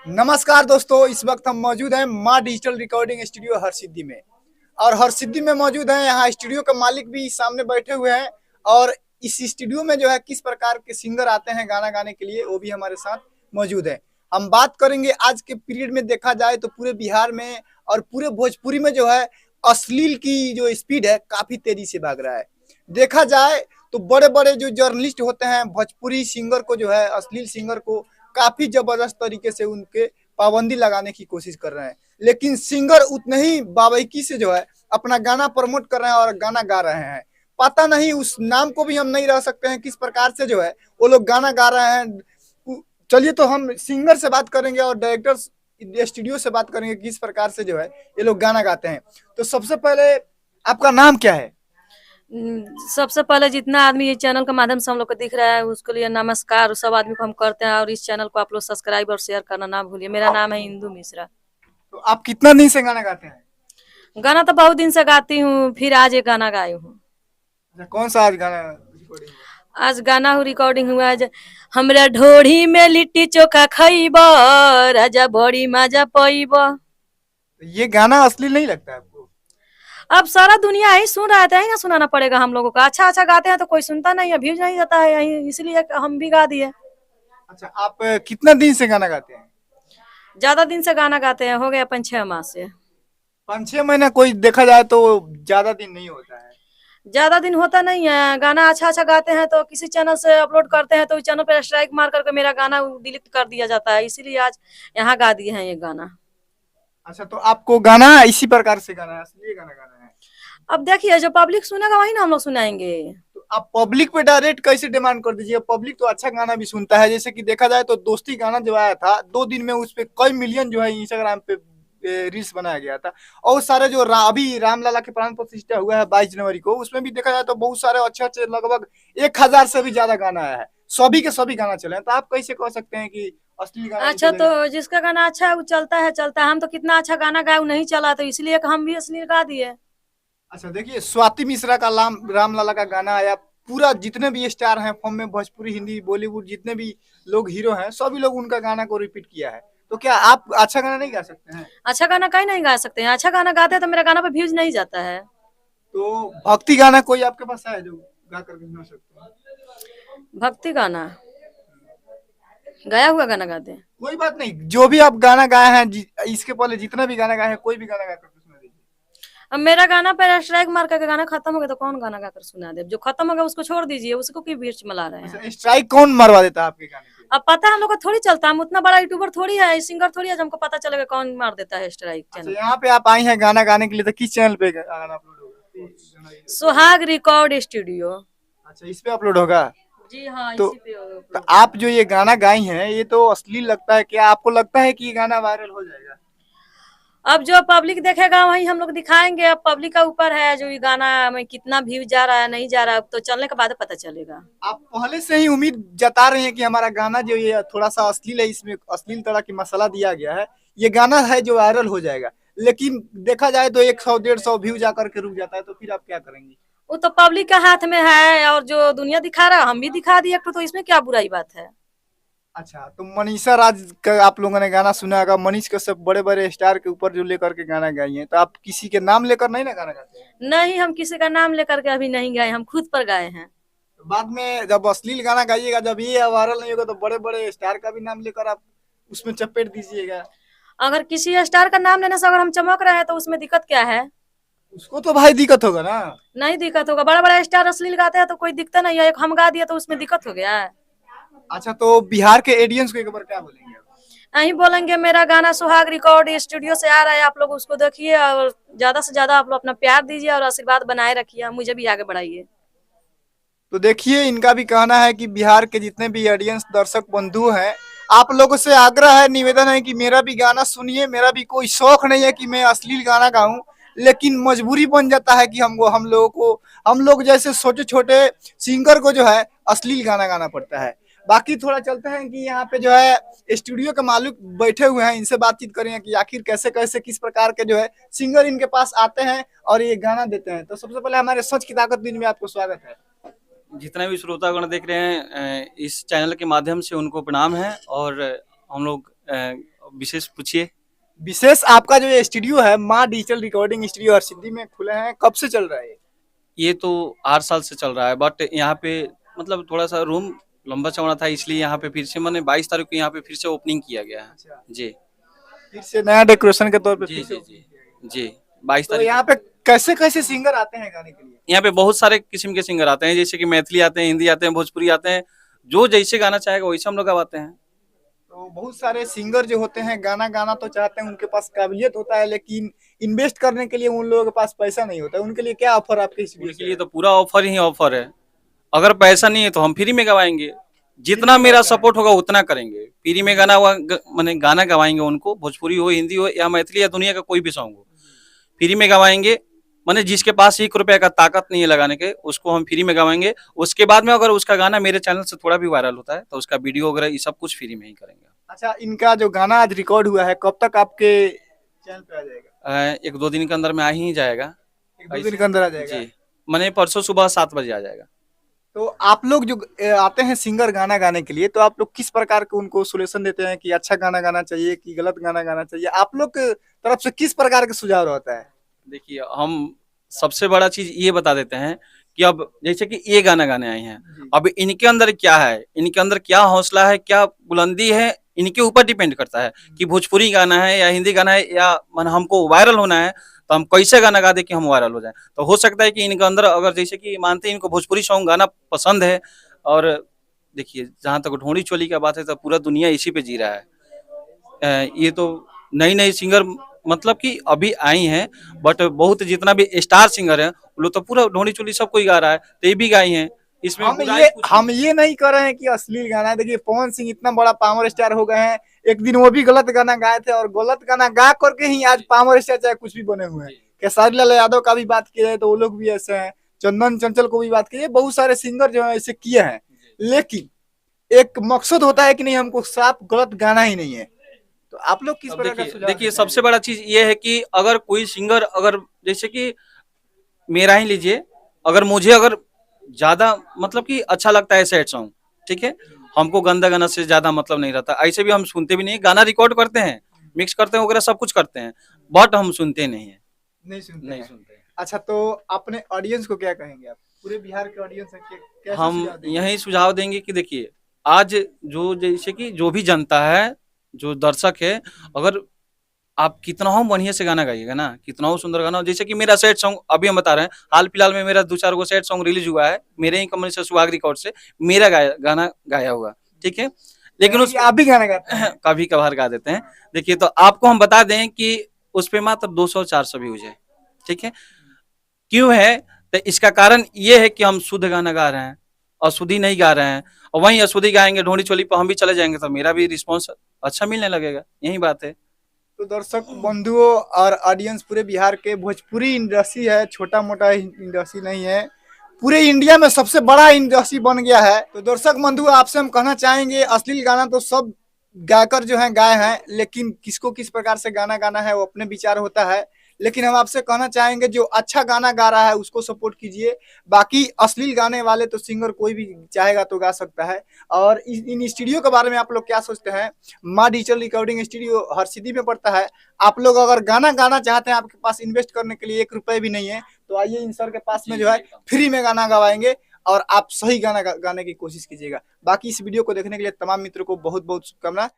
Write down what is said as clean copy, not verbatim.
नमस्कार दोस्तों, इस वक्त हम मौजूद हैं माँ डिजिटल रिकॉर्डिंग स्टूडियो हरसिद्धि में। और हरसिद्धि में मौजूद हैं, यहाँ स्टूडियो का मालिक भी सामने बैठे हुए हैं। और इस स्टूडियो में जो है किस प्रकार के सिंगर आते हैं गाना गाने के लिए, वो भी हमारे साथ मौजूद है। हम बात करेंगे आज के पीरियड में देखा जाए तो पूरे बिहार में और पूरे भोजपुरी में जो है अश्लील की जो स्पीड है काफी तेजी से भाग रहा है। देखा जाए तो बड़े बड़े जो जर्नलिस्ट होते हैं भोजपुरी सिंगर को जो है अश्लील सिंगर को काफी जबरदस्त तरीके से उनके पाबंदी लगाने की कोशिश कर रहे हैं, लेकिन सिंगर उतने ही बारीकी से जो है अपना गाना प्रमोट कर रहे हैं और गाना गा रहे हैं। पता नहीं उस नाम को भी हम नहीं रह सकते हैं किस प्रकार से जो है वो लोग गाना गा रहे हैं। चलिए तो हम सिंगर से बात करेंगे और डायरेक्टर स्टूडियो से बात करेंगे किस प्रकार से जो है ये लोग गाना गाते हैं। तो सबसे पहले आपका नाम क्या है? सबसे पहले जितना आदमी इस चैनल के माध्यम से हम लोग को दिख रहा है उसके लिए नमस्कार। सब आदमी को हम करते हैं और इस चैनल को आप लोग सब्सक्राइब और शेयर करना ना भूलिए। मेरा नाम है इंदू मिश्रा। तो आप कितना दिन से गाना गाते हैं? गाना तो बहुत दिन से गाती हूँ, फिर आज एक गाना गाई हूँ। कौन सा आज गाना रिकॉर्डिंग हुआ? आज गाना रिकॉर्डिंग हुआ है। हमरा ढोढ़ी में लिट्टी चोखा खइब, राजा बड़ी मजा पैब। ये गाना असली नहीं लगता है आपको? अब सारा दुनिया ही सुन रहा था, ही ना सुनाना पड़ेगा हम लोगों का। अच्छा अच्छा गाते हैं तो कोई सुनता नहीं है, व्यूज नहीं जाता है यही, इसलिए हम भी गा दिए। अच्छा, आप कितना दिन से गाना गाते हैं? ज्यादा दिन से गाना गाते हैं, हो गया 5-6 माह से। 5-6 महीना? कोई देखा जाए तो ज्यादा दिन नहीं होता है। ज्यादा दिन होता नहीं है। गाना अच्छा अच्छा गाते हैं तो किसी चैनल से अपलोड करते हैं तो चैनल पर स्ट्राइक मार करके मेरा गाना डिलीट कर दिया जाता है, इसीलिए आज यहाँ गा दिए हैं ये गाना। अच्छा, तो आपको गाना इसी प्रकार से गाना है, असली गाना गाना है? अब देखिए जो पब्लिक सुनेगा वही ना हम लोग सुनाएंगे। तो आप पब्लिक पे डायरेक्ट कैसे डिमांड कर दीजिए? पब्लिक तो अच्छा गाना भी सुनता है। जैसे कि देखा जाए तो दोस्ती गाना जो आया था 2 दिन में उस पे कई मिलियन जो है इंस्टाग्राम पे रील्स बनाया गया था। और सारे जो अभी रामलला के प्राण प्रतिष्ठा हुआ है 22 जनवरी को, उसमें भी देखा जाए तो बहुत सारे अच्छे अच्छे लगभग 1,000 से भी ज्यादा गाना आया है। सभी के सभी गाना चले हैं, तो आप कैसे कह सकते हैं कि असली गाना नहीं अच्छा चलेगा? तो जिसका गाना अच्छा है वो चलता है चलता है। हम तो कितना अच्छा गाना गाए वो नहीं चला, तो इसलिए हम भी असली गा दिए। अच्छा देखिए, स्वाति मिश्रा का रामलला का गाना आया, पूरा जितने भी स्टार हैं फॉर्म में, भोजपुरी हिंदी बॉलीवुड जितने भी लोग हीरो हैं सभी लोग उनका गाना को रिपीट किया है। तो क्या आप अच्छा गाना नहीं गा सकते हैं? अच्छा गाना कहीं नहीं गा सकते हैं। अच्छा गाना गाते हैं तो मेरा गाना पे व्यूज नहीं जाता है। तो भक्ति गाना कोई आपके पास है जो गा करके सुना सकते हैं? भक्ति गाना गाया हुआ गाना गाते हैं। कोई बात नहीं, जो भी आप गाना गाए हैं इसके पहले जितना भी गाना गाए हैं कोई भी गाना गा करके सुना दीजिए। अब मेरा गाना पर स्ट्राइक मार करके गाना खत्म हो गया तो कौन गाना गाकर सुना दे? जो खत्म हो गया उसको छोड़ दीजिए, उसको क्यों बीच में ला रहे हैं? अच्छा, स्ट्राइक कौन मरवा देता है आपके गाने पे? अब पता है हम लोग को थोड़ी चलता है, हम उतना बड़ा यूट्यूबर थोड़ी है, सिंगर थोड़ी है, हमको पता चलेगा कौन मार देता है स्ट्राइक अच्छा, चैनल। यहाँ पे आप आई हैं गाना गाने के लिए, तो किस चैनल पे गाना अपलोड होगा? सुहाग रिकॉर्ड स्टूडियो। अच्छा, इस पे अपलोड होगा। जी हाँ, तो, इसी पे तो upload आप होगा। जो ये गाना गाई हैं ये तो अश्लील लगता है। क्या आपको लगता है कि ये गाना वायरल हो जाएगा? अब जो पब्लिक देखेगा वही हम लोग दिखाएंगे। अब पब्लिक का ऊपर है जो ये गाना में कितना व्यू जा रहा है नहीं जा रहा है, अब तो चलने के बाद पता चलेगा। आप पहले से ही उम्मीद जता रहे हैं कि हमारा गाना जो ये थोड़ा सा अश्लील है, इसमें अश्लील तरह की मसाला दिया गया है, ये गाना है जो वायरल हो जाएगा। लेकिन देखा जाए तो 100-150 व्यू जा करके रुक जाता है, तो फिर आप क्या करेंगे? वो तो पब्लिक के हाथ में है, और जो दुनिया दिखा रहा है हम भी दिखा दिए तो इसमें क्या बुराई बात है? अच्छा, तो मनीषा राज का आप लोगों ने गाना सुना होगा। मनीष कश्यप बड़े बड़े स्टार के ऊपर जो लेकर के गाना गाई हैं, तो आप किसी के नाम लेकर नहीं ना गाना गाते हैं? नहीं, हम किसी का नाम लेकर के अभी नहीं गाए, हम खुद पर गाए हैं। तो बाद में जब अश्लील गाना गाइएगा, जब ये वायरल नहीं होगा, तो बड़े बड़े स्टार का भी नाम लेकर आप उसमें चपेट दीजिएगा। अगर किसी स्टार का नाम लेने से अगर हम चमक रहे हैं तो उसमें दिक्कत क्या है? उसको तो भाई दिक्कत होगा ना। नहीं दिक्कत होगा, बड़ा बड़ा स्टार अश्लील गाते हैं तो कोई दिक्कत नहीं है, एक हम गा दिए तो उसमें दिक्कत हो गया है। अच्छा, तो बिहार के ऑडियंस को एक बार क्या बोलेंगे आप? यही बोलेंगे मेरा गाना सुहाग रिकॉर्ड स्टूडियो से आ रहा है, आप लोग उसको देखिए और ज्यादा से ज्यादा आप लोग अपना प्यार दीजिए और आशीर्वाद बनाए रखिए, मुझे भी आगे बढ़ाइए। तो देखिए, इनका भी कहना है कि बिहार के जितने भी ऑडियंस दर्शक बंधु हैं, आप लोगों से आग्रह है, निवेदन है कि मेरा भी गाना सुनिए। मेरा भी कोई शौक नहीं है कि मैं अश्लील गाना गाऊं, लेकिन मजबूरी बन जाता है कि हम लोग जैसे छोटे छोटे सिंगर को जो है अश्लील गाना गाना पड़ता है। बाकी थोड़ा चलते हैं कि यहाँ पे जो है स्टूडियो के मालिक बैठे हुए हैं, इनसे बातचीत करेंगे कि आखिर कैसे कैसे किस प्रकार के जो है सिंगर इनके पास आते हैं और ये गाना देते हैं। तो सबसे पहले हमारे सच की ताकत दिन में आपको स्वागत है। जितने भी श्रोतागण देख रहे हैं इस चैनल के माध्यम से उनको प्रणाम है। और हम लोग विशेष पूछिए। विशेष आपका जो ये स्टूडियो है माँ डिजिटल रिकॉर्डिंग स्टूडियो हरसिद्धि में खुले हैं, कब से चल रहा है? ये तो 8 साल से चल रहा है, बट यहाँ पे मतलब थोड़ा सा रूम लंबा चौड़ा था, इसलिए यहाँ पे फिर से मैंने 22 तारीख को यहाँ पे फिर से ओपनिंग किया गया है। अच्छा। जी फिर से नया डेकोरेशन के तौर पे जी फिर से जी opening किया गया। जी 22 तो तारीख यहाँ पे कैसे कैसे सिंगर आते हैं गाने के लिए? यहाँ पे बहुत सारे किस्म के सिंगर आते हैं, जैसे कि मैथिली आते हैं, हिंदी आते हैं, भोजपुरी आते हैं, जो जैसे गाना चाहेगा वैसे हम लोग गवाते हैं। तो बहुत सारे सिंगर जो होते हैं गाना गाना तो चाहते हैं, उनके पास काबिलियत होता है, लेकिन इन्वेस्ट करने के लिए उन लोगों के पास पैसा नहीं होता है। उनके लिए क्या ऑफर आपके स्टूडियो उनके से लिए है? तो पूरा ऑफर ही ऑफर है। अगर पैसा नहीं है तो हम फ्री में गवाएंगे, जितना मेरा सपोर्ट होगा उतना करेंगे। फ्री में गाना मैंने गाना गवाएंगे उनको, भोजपुरी हो, हिंदी हो या मैथिली या दुनिया का कोई भी सॉन्ग हो, फ्री में गवाएंगे। माने जिसके पास 1 रुपए का ताकत नहीं है लगाने के, उसको हम फ्री में गवाएंगे। उसके बाद में अगर उसका गाना मेरे चैनल से थोड़ा भी वायरल होता है तो उसका वीडियो वगैरह ये सब कुछ फ्री में ही करेंगे। अच्छा, इनका जो गाना आज रिकॉर्ड हुआ है कब तक आपके चैनल पे आ जाएगा? 1-2 दिन के अंदर में आ ही जाएगा। एक दो दिन के अंदर आ जाएगा? जी, मैंने परसों सुबह 7 बजे आ जाएगा। तो आप लोग जो आते हैं सिंगर गाना गाने के लिए, तो आप लोग किस प्रकार के उनको सोल्यूशन देते हैं कि अच्छा गाना गाना चाहिए कि गलत गाना गाना चाहिए? आप लोग की तरफ से किस प्रकार के सुझाव रहता है? देखिए, हम सबसे बड़ा चीज ये बता देते हैं कि अब जैसे कि ये गाना गाने आए हैं, अब इनके अंदर क्या है, इनके अंदर क्या हौसला है, क्या बुलंदी है, इनके ऊपर डिपेंड करता है कि भोजपुरी गाना है या हिंदी गाना है, या मन हमको वायरल होना है तो हम कैसे गाना गा दे कि हम वायरल हो जाए। तो हो सकता है कि इनके अंदर अगर जैसे कि मानते हैं इनको भोजपुरी सॉन्ग गाना पसंद है, और देखिए जहाँ तक ढोंडी चोली का बात है तो पूरा दुनिया इसी पे जी रहा है। ये तो नई नई सिंगर मतलब कि अभी आई हैं, बट बहुत जितना भी स्टार सिंगर है वो लोग तो पूरा ढोंडी चोली सब कोई गा रहा है, तो ये भी गाई हैं। इसमें बुराई कुछ हम नहीं। ये नहीं कर रहे हैं कि अश्लील गाना है। देखिए पवन सिंह इतना बड़ा पावर स्टार हो गए हैं, एक दिन वो भी गलत गाना गाए थे और गलत गाना गा करके ही आज पावर स्टार चाहे कुछ भी बने हुए हैं। खेसारी लाल यादव का भी बात किया जाए तो वो लोग भी ऐसे हैं, चंदन चंचल को भी बात की, बहुत सारे सिंगर जो है ऐसे किए हैं। लेकिन एक मकसद होता है कि नहीं, हमको साफ गलत गाना ही नहीं है। तो आप लोग किस अब प्रकार का देखिए सुझाव देखिए देते हैं? सबसे बड़ा चीज ये है कि अगर कोई सिंगर, अगर जैसे कि मेरा ही लीजिए, अगर मुझे अगर ज्यादा मतलब कि अच्छा लगता है सैड सॉन्ग, ठीक है, हमको गंदा गाना से ज्यादा मतलब नहीं रहता। ऐसे भी हम सुनते भी नहीं, गाना रिकॉर्ड करते हैं, मिक्स करते हैं वगैरह सब कुछ करते हैं, बट हम सुनते नहीं है। नहीं सुनते नहीं हैं। सुनते हैं। अच्छा, तो अपने ऑडियंस को क्या कहेंगे आप? पूरे बिहार के ऑडियंस है कि कैसे हम सुझाव देंगे? यही सुझाव देंगे कि देखिए, आज जो जैसे कि जो भी जनता है, जो दर्शक है, अगर आप कितना हो बढ़िया से गाना गाइएगा ना, कितना हो सुंदर गाना, जैसे कि मेरा सैड सॉन्ग अभी हम बता रहे हैं, हाल फिलहाल में मेरा 2-4 गो सैड सॉन्ग रिलीज हुआ है मेरे ही कंपनी से, सुहाग रिकॉर्ड से, मेरा गाना गाया हुआ, ठीक है। लेकिन उस आप भी गाना गाते हैं? कभी कभार गा देते हैं। देखिए, तो आपको हम बता दें कि उस पे मात्र 200-400 व्यूज है, ठीक है। क्यों है? तो इसका कारण ये है कि हम शुद्ध गाना गा रहे हैं, अशुद्धि नहीं गा रहे हैं। और वहीं अशुद्धि गाएंगे, ढोंडी चोली पर हम भी चले जाएंगे तो मेरा भी रिस्पॉन्स अच्छा मिलने लगेगा, यही बात है। तो दर्शक बंधुओं और ऑडियंस पूरे बिहार के, भोजपुरी इंडस्ट्री है, छोटा मोटा इंडस्ट्री नहीं है, पूरे इंडिया में सबसे बड़ा इंडस्ट्री बन गया है। तो दर्शक बंधु आपसे हम कहना चाहेंगे, अश्लील गाना तो सब गायकर जो है गाए हैं, लेकिन किसको किस प्रकार से गाना गाना है वो अपने विचार होता है। लेकिन हम आपसे कहना चाहेंगे जो अच्छा गाना गा रहा है उसको सपोर्ट कीजिए। बाकी अश्लील गाने वाले तो सिंगर कोई भी चाहेगा तो गा सकता है। और इन स्टूडियो के बारे में आप लोग क्या सोचते हैं? माँ डिजिटल रिकॉर्डिंग स्टूडियो हरसिद्धि में पड़ता है। आप लोग अगर गाना गाना चाहते हैं, आपके पास इन्वेस्ट करने के लिए 1 रुपए भी नहीं है, तो आइए इन सर के पास में जो है फ्री में गाना गवाएंगे और आप सही गाना गाने की कोशिश कीजिएगा। बाकी इस वीडियो को देखने के लिए तमाम मित्रों को बहुत बहुत शुभकामना।